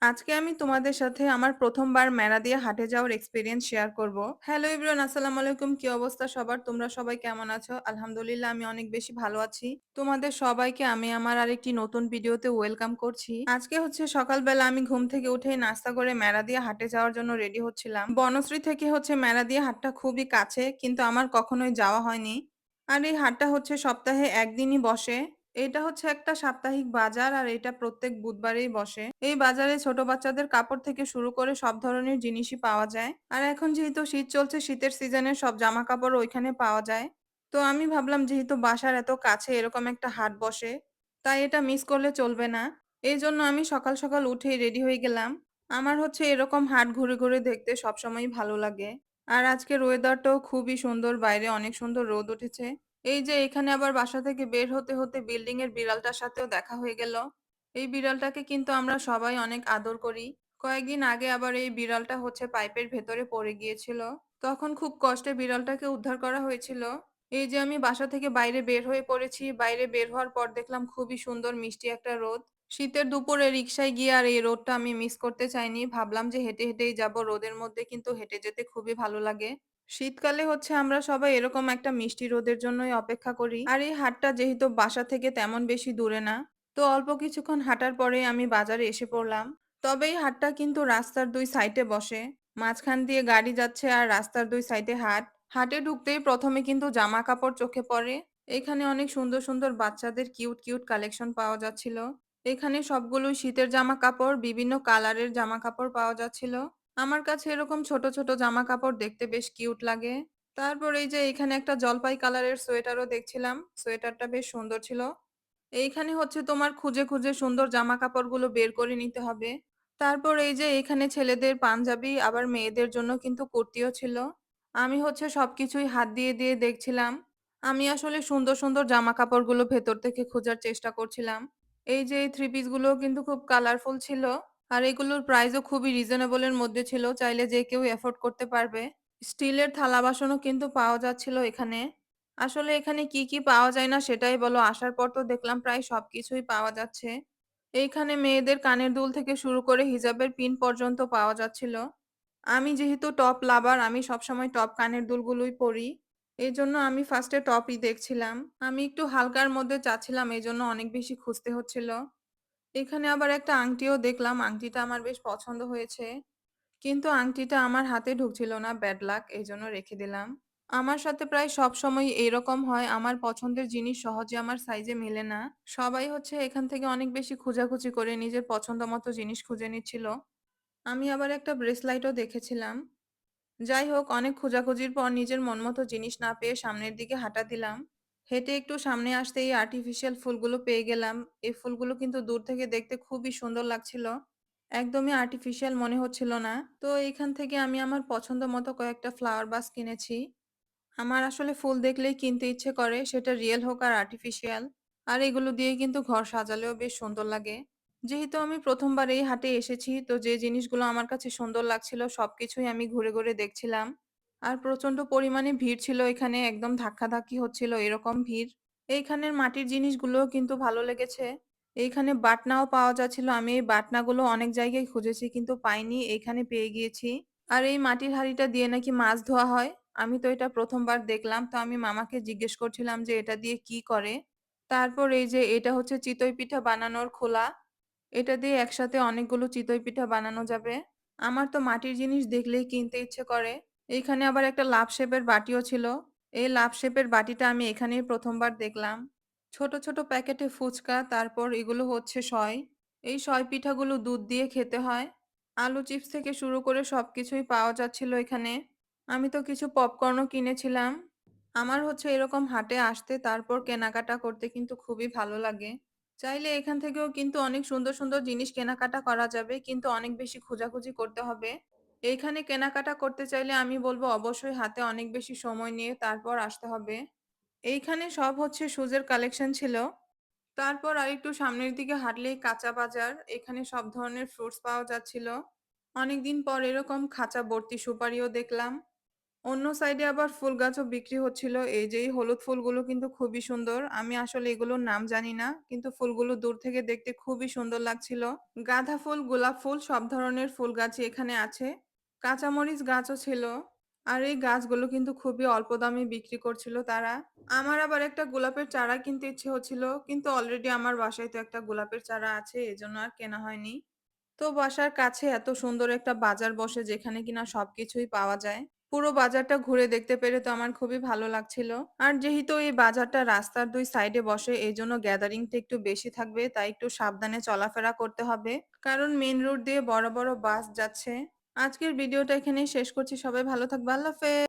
আজকে আমি তোমাদের সাথে আমার ১ম বার মেলা দিয়ে হাটে যাওয়ার এক্সপেরিয়েন্স শেয়ার করব। হ্যালো এভরিওয়ান, আসসালামু আলাইকুম। কি অবস্থা সবার? তোমরা সবাই কেমন আছো? আলহামদুলিল্লাহ আমি অনেক বেশি ভালো আছি। তোমাদের সবাইকে আমি আমার আরেকটি নতুন ভিডিওতে ওয়েলকাম করছি। আজকে হচ্ছে সকালবেলা আমি ঘুম থেকে উঠেই নাস্তা করে মেলা দিয়ে হাটে যাওয়ার জন্য রেডি হচ্ছিলাম। বনশ্রী থেকে হচ্ছে মেলা দিয়ে হাটটা খুবই কাছে, কিন্তু আমার কখনোই যাওয়া হয়নি। আর এই হাটটা হচ্ছে সপ্তাহে ১ দিনই বসে। এটা হচ্ছে একটা সাপ্তাহিক বাজার আর এটা প্রত্যেক বুধবারেই বসে। এই বাজারে ছোট বাচ্চাদের কাপড় থেকে শুরু করে সব ধরনের জিনিসই পাওয়া যায়। আর এখন যেহেতু শীত চলছে, শীতের সিজনের সব জামাকাপড় ওইখানে পাওয়া যায়। তো আমি ভাবলাম যেহেতু বাসার এত কাছে এরকম একটা হাট বসে, তাই এটা মিস করলে চলবে না। এইজন্য আমি সকাল, সকাল উঠেই রেডি হয়ে গেলাম। আমার হচ্ছে এরকম হাট ঘুরে, ঘুরে দেখতে সবসময়ই ভালো লাগে। আর আজকের ওয়েদারটাও খুবই সুন্দর, বাইরে অনেক সুন্দর রোদ উঠেছে। এই যে এখানে আবার বাসা থেকে বের হতে, হতে বিল্ডিং এর বিড়ালটার সাথেও দেখা হয়ে গেল। এই বিড়ালটাকে কিন্তু আমরা সবাই অনেক আদর করি। কয়েকদিন আগে আবার এই বিড়ালটা হচ্ছে পাইপের ভেতরে পড়ে গিয়েছিল। তখন খুব কষ্টে বিড়ালটাকে উদ্ধার করা হয়েছিল। এই যে আমি বাসা থেকে বাইরে বের হয়ে পড়েছি। বাইরে বের হওয়ার পর দেখলাম খুবই সুন্দর মিষ্টি একটা রোদ। শীতের দুপুরে রিক্সায় গিয়ে আর এই রোদটা আমি মিস করতে চাইনি। ভাবলাম যে হেঁটে, হেঁটেই যাবো রোদের মধ্যে, কিন্তু হেঁটে যেতে খুবই ভালো লাগে। শীতকালে হচ্ছে আমরা সবাই এরকম একটা মিষ্টি রোদের জন্যই অপেক্ষা করি। আর এই হাটটা যেহেতু বাসা থেকে তেমন বেশি দূরে না, তো অল্প কিছুক্ষণ হাঁটার পরেই আমি বাজারে এসে পড়লাম। তবে এই হাটটা কিন্তু রাস্তার ২ সাইডে বসে। মাঝখান দিয়ে গাড়ি যাচ্ছে আর রাস্তার ২ সাইডে হাট। হাটে ঢুকতেই ১ম এ কিন্তু জামাকাপড় চোখে পড়ে। এখানে অনেক সুন্দর, সুন্দর বাচ্চাদের কিউট, কিউট কালেকশন পাওয়া যাচ্ছিল। এখানে সবগুলোই শীতের জামাকাপড়, বিভিন্ন কালারের জামাকাপড় পাওয়া যাচ্ছিল। আমার কাছে এরকম ছোট, ছোট জামাকাপড় দেখতে বেশ কিউট লাগে। তারপর এই যে এখানে একটা জলপাই কালারের সোয়েটারও দেখছিলাম। সোয়েটারটা বেশ সুন্দর ছিল। এইখানে হচ্ছে তোমার খুঁজে, খুঁজে সুন্দর জামাকাপড়গুলো বের করে নিতে হবে। তারপর এই যে এখানে ছেলেদের পাঞ্জাবি আবার মেয়েদের জন্য কিন্তু কুর্তিও ছিল। আমি হচ্ছে সবকিছুই হাত দিয়ে, দিয়ে দেখছিলাম। আমি আসলে সুন্দর, সুন্দর জামাকাপড়গুলো ভেতর থেকে খোঁজার চেষ্টা করছিলাম। এই যে এই থ্রি পিস গুলোও কিন্তু খুব কালারফুল ছিল। আর এগুলোর প্রাইসও খুবই রিজনেবল এর মধ্যে ছিল। চাইলে যে কেউ এফোর্ড করতে পারবে। স্টিলের থালা-বাসনও কিন্তু পাওয়া যাচ্ছিল এখানে। আসলে এখানে কি, কি পাওয়া যায় না সেটাই বলো। আসার পর তো দেখলাম প্রায় সবকিছুই পাওয়া যাচ্ছে। এইখানে মেয়েদের কানের দুল থেকে শুরু করে হিজাবের পিন পর্যন্ত পাওয়া যাচ্ছিল। আমি যেহেতু টপ লাভার, আমি সবসময় টপ কানের দুলগুলোই পরি। এজন্য আমি ফার্স্টে টপই দেখছিলাম। আমি একটু হালকার মধ্যে চাচ্ছিলাম, এজন্য অনেক বেশি খুঁজতে হচ্ছিল। এখানে আবার একটা আংটিও দেখলাম। আংটিটা আমার বেশ পছন্দ হয়েছে। কিন্তু আংটিটা আমার হাতে ঢুকছিল না, ব্যাড লাক, এইজন্য রেখে দিলাম। আমার সাথে প্রায় সবসময়ই এরকম হয়, আমার পছন্দের জিনিস সহজে আমার সাইজে মেলে না। সবাই হচ্ছে এখান থেকে অনেক বেশি খোঁজাখুঁজি করে নিজের পছন্দ মতো জিনিস খুঁজে নিচ্ছিল। আমি আবার একটা ব্রেসলাইটও দেখেছিলাম। যাই হোক, অনেক খোঁজাখুঁজির পর নিজের মন মতো জিনিস না পেয়ে সামনের দিকে হাঁটা দিলাম। হেঁটে একটু সামনে আসতেই আর্টিফিশিয়াল ফুলগুলো পেয়ে গেলাম। এই ফুলগুলো কিন্তু দূর থেকে দেখতে খুবই সুন্দর লাগছিল। একদমই আর্টিফিশিয়াল মনে হচ্ছিল না। তো এইখান থেকে আমি আমার পছন্দ মতো কয়েকটা ফ্লাওয়ার ভাস কিনেছি। আমার আসলে ফুল দেখলেই কিনতে ইচ্ছে করে, সেটা রিয়েল হোক আর আর্টিফিশিয়াল। আর এগুলো দিয়ে কিন্তু ঘর সাজালেও বেশ সুন্দর লাগে। যেহেতু আমি ১ম বার এই হাটে এসেছি, তো যে জিনিসগুলো আমার কাছে সুন্দর লাগছিল সবকিছুই আমি ঘুরে, ঘুরে দেখছিলাম। আর প্রচন্ড পরিমাণে ভিড় ছিল এখানে, একদম ধাক্কাধাক্কি হচ্ছিল এরকম ভিড়। এইখানের মাটির জিনিসগুলোও কিন্তু ভালো লেগেছে। এইখানে বাটনাও পাওয়া যাচ্ছিল। আমি এই বাটনাগুলো অনেক জায়গায় খুঁজেছি কিন্তু পাইনি, এইখানে পেয়ে গিয়েছি। আর এই মাটির হাঁড়িটা দিয়ে নাকি মাছ ধোয়া হয়। আমি তো এটা ১ম বার দেখলাম। তো আমি মামাকে জিজ্ঞেস করছিলাম যে এটা দিয়ে কি করে? তারপর এই যে এটা হচ্ছে চিতই পিঠা বানানোর খোলা। এটা দিয়ে একসাথে অনেকগুলো চিতই পিঠা বানানো যাবে। আমার তো মাটির জিনিস দেখলেই কিনতে ইচ্ছে করে। এইখানে আবার একটা লাভ শেপের বাটিও ছিল। এই লাভ শেপের বাটিটা আমি এখানেই ১ম বার দেখলাম। ছোট, ছোট প্যাকেটে ফুচকা, তারপর এগুলো হচ্ছে সয়। এই সয় পিঠাগুলো দুধ দিয়ে খেতে হয়। আলু চিপস থেকে শুরু করে সবকিছুই পাওয়া যাচ্ছিল এখানে। আমি তো কিছু পপকর্নও কিনেছিলাম। আমার হচ্ছে এরকম হাটে আসতে তারপর কেনাকাটা করতে কিন্তু খুবই ভালো লাগে। চাইলে এখান থেকেও কিন্তু অনেক সুন্দর, সুন্দর জিনিস কেনাকাটা করা যাবে, কিন্তু অনেক বেশি খোঁজাখুঁজি করতে হবে। এইখানে কেনাকাটা করতে চাইলে আমি বলব অবশ্যই হাতে অনেক বেশি সময় নিয়ে তারপর আসতে হবে। এইখানে সব হচ্ছে শুজের কালেকশন ছিল। তারপর আরেকটু সামনের দিকে হাঁটলেই কাঁচা বাজার। এখানে সব ধরনের ফ্রুটস পাওয়া যাচ্ছিল। অনেকদিন পর এরকম খাঁচা ভর্তি সুপারিও দেখলাম। অন্য সাইডে আবার ফুল গাছও বিক্রি হচ্ছিল। এই যে এই হলুদ ফুলগুলো কিন্তু খুবই সুন্দর। আমি আসলে এগুলোর নাম জানি না। কিন্তু ফুলগুলো দূর থেকে দেখতে খুবই সুন্দর লাগছিল। গাঁদা ফুল, গোলাপ ফুল সব ধরনের ফুল গাছই এখানে আছে। কাঁচামরিচ গাছও ছিল। আর এই গাছগুলো কিন্তু খুবই অল্প দামে বিক্রি করছিল তারা। আমার আবার একটা গোলাপের চারা কিনতে ইচ্ছে হচ্ছিল। কিন্তু অলরেডি আমার বাসায় তো একটা গোলাপের চারা আছে। এজন্য আর কেনা হয়নি। তো বাসার কাছে এত সুন্দর একটা বাজার বসে যেখানে কিনা সবকিছুই পাওয়া যায়। পুরো বাজারটা ঘুরে দেখতে পেরে তো আমার খুবই ভালো লাগছিল। আর যেহেতু এই বাজারটা রাস্তার ২ সাইডে বসে এইজন্য গ্যাদারিংটা একটু বেশি থাকবে তাই একটু সাবধানে চলাফেরা করতে হবে। কারণ মেইন রোড দিয়ে বড়, বড় বাস যাচ্ছে। আজকের ভিডিওটা এখানেই শেষ করছি। সবাই ভালো থাকবে। আল্লাহ হাফেজ।